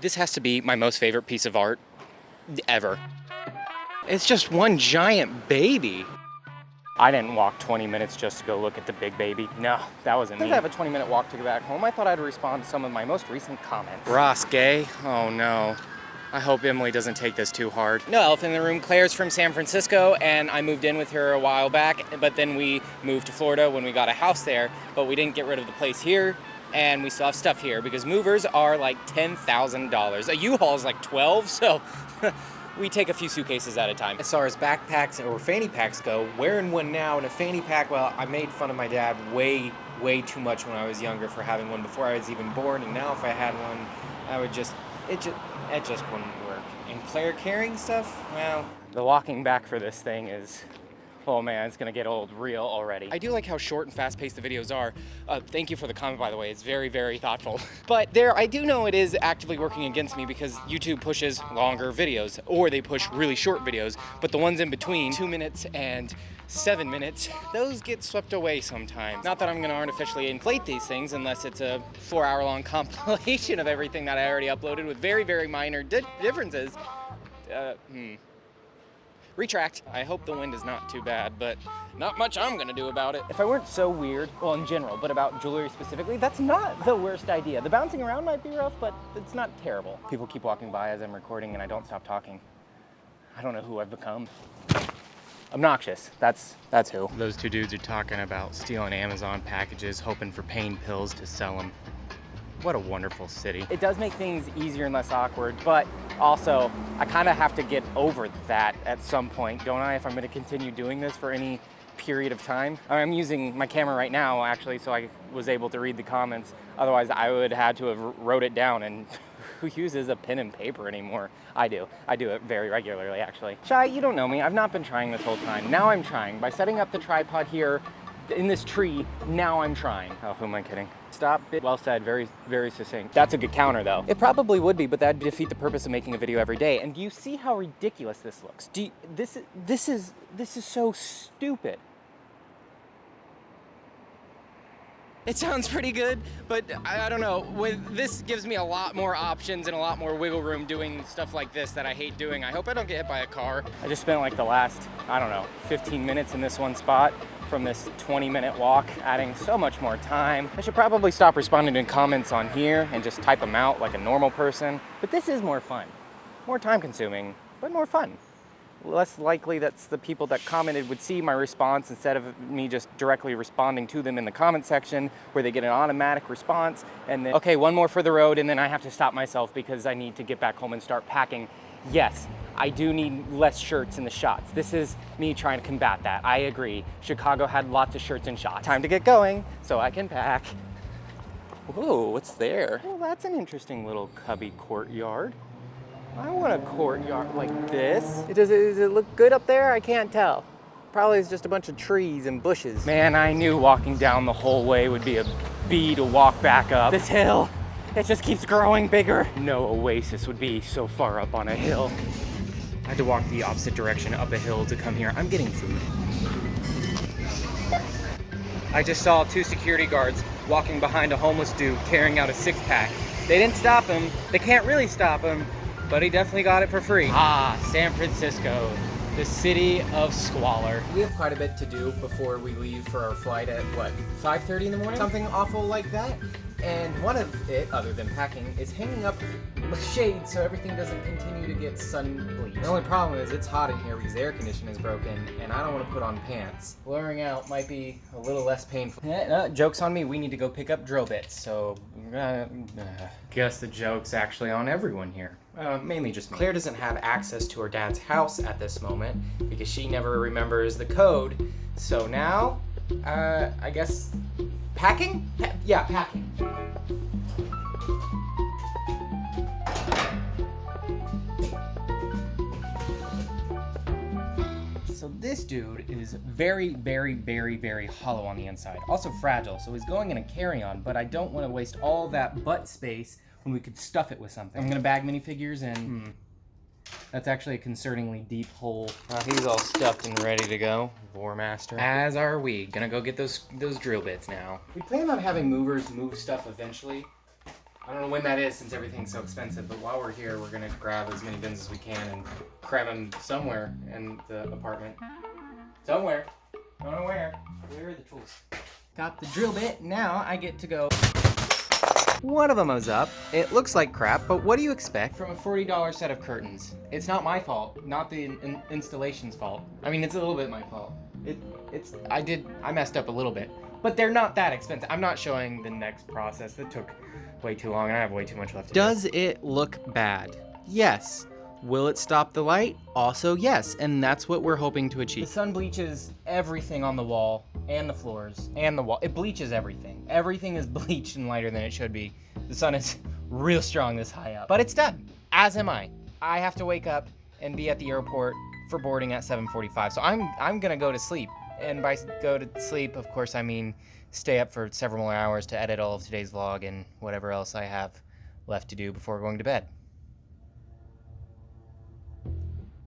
This has to be my most favorite piece of art ever. It's just one giant baby. I didn't walk 20 minutes just to go look at the big baby. No, that wasn't me. Since I have a 20-minute walk to get back home, I thought I'd respond to some of my most recent comments. Ross gay? Oh no. I hope Emily doesn't take this too hard. No elephant in the room. Claire's from San Francisco, and I moved in with her a while back, but then we moved to Florida when we got a house there, but we didn't get rid of the place here, and we still have stuff here because movers are like $10,000. A U-Haul is like 12, so we take a few suitcases at a time. As far as backpacks or fanny packs go, wearing one now in a fanny pack, well, I made fun of my dad way too much when I was younger for having one before I was even born, and now if I had one, I would just, it just wouldn't work. And Claire carrying stuff, well, the walking back for this thing is, oh man, it's gonna get old real already. I do like how short and fast-paced the videos are. Thank you for the comment, by the way. It's very thoughtful. But I do know it is actively working against me because YouTube pushes longer videos, or they push really short videos, but the ones in between, 2 minutes and 7 minutes, those get swept away sometimes. Not that I'm gonna artificially inflate these things unless it's a 4-hour-long compilation of everything that I already uploaded with very minor differences. Retract. I hope the wind is not too bad, but not much I'm gonna do about it. If I weren't so weird, well in general, but about jewelry specifically, that's not the worst idea. The bouncing around might be rough, but it's not terrible. People keep walking by as I'm recording and I don't stop talking. I don't know who I've become. Obnoxious, that's who. Those two dudes are talking about stealing Amazon packages, hoping for pain pills to sell them. What a wonderful city. It does make things easier and less awkward, but also I kind of have to get over that at some point, don't I, if I'm gonna continue doing this for any period of time? I'm using my camera right now, actually, so I was able to read the comments. Otherwise, I would have had to have wrote it down, and who uses a pen and paper anymore? I do it very regularly, actually. Shai, you don't know me. I've not been trying this whole time. Now I'm trying. By setting up the tripod here in this tree, now I'm trying. Oh, who am I kidding? Stop. Well said, very succinct. That's a good counter though. It probably would be, but that'd defeat the purpose of making a video every day. And do you see how ridiculous this looks? This is so stupid. It sounds pretty good, but I don't know. This gives me a lot more options and a lot more wiggle room doing stuff like this that I hate doing. I hope I don't get hit by a car. I just spent like the last, I don't know, 15 minutes in this one spot from this 20-minute walk, adding so much more time. I should probably stop responding to comments on here and just type them out like a normal person. But this is more fun. More time consuming, but more fun. Less likely that the people that commented would see my response instead of me just directly responding to them in the comment section where they get an automatic response and then, okay, one more for the road, and then I have to stop myself because I need to get back home and start packing. Yes, I do need less shirts in the shots. This is me trying to combat that. I agree. Chicago had lots of shirts and shots. Time to get going so I can pack. Whoa, what's there? Well, that's an interesting little cubby courtyard. I want a courtyard like this. Does it look good up there? I can't tell. Probably it's just a bunch of trees and bushes. Man, I knew walking down the whole way would be a bee to walk back up. This hill, it just keeps growing bigger. No oasis would be so far up on a hill. I had to walk the opposite direction up a hill to come here. I'm getting food. I just saw 2 security guards walking behind a homeless dude carrying out a 6-pack. They didn't stop him. They can't really stop him, but he definitely got it for free. Ah, San Francisco, the city of squalor. We have quite a bit to do before we leave for our flight at, what, 5:30 in the morning? Something awful like that. And one of it, other than packing, is hanging up shades so everything doesn't continue to get sun bleached. The only problem is it's hot in here because the air conditioning is broken, and I don't want to put on pants. Blurring out might be a little less painful. Joke's on me, we need to go pick up drill bits, so... Guess the joke's actually on everyone here. Mainly just me. Claire doesn't have access to her dad's house at this moment because she never remembers the code. So now, I guess, packing? Yeah, packing. So this dude is very hollow on the inside. Also fragile, so he's going in a carry-on, but I don't want to waste all that butt space when we could stuff it with something. I'm gonna bag minifigures and that's actually a concerningly deep hole. He's all stuffed and ready to go. Warmaster. As are we. Gonna go get those drill bits now. We plan on having movers move stuff eventually. I don't know when that is since everything's so expensive, but while we're here, we're gonna grab as many bins as we can and cram them somewhere in the apartment. Somewhere. I don't know where. Where are the tools? Got the drill bit. Now I get to go. One of them was up. It looks like crap, but what do you expect from a $40 set of curtains? It's not my fault, not the installation's fault. I mean, it's a little bit my fault. I messed up a little bit, but they're not that expensive. I'm not showing the next process. That took way too long, and I have way too much left to do. Does it look bad? Yes. Will it stop the light? Also yes, and that's what we're hoping to achieve. The sun bleaches everything on the wall and the floors and the wall. It bleaches everything. Everything is bleached and lighter than it should be. The sun is real strong this high up. But it's done, as am I. I have to wake up and be at the airport for boarding at 7:45. So I'm gonna go to sleep. And by go to sleep, of course, I mean stay up for several more hours to edit all of today's vlog and whatever else I have left to do before going to bed.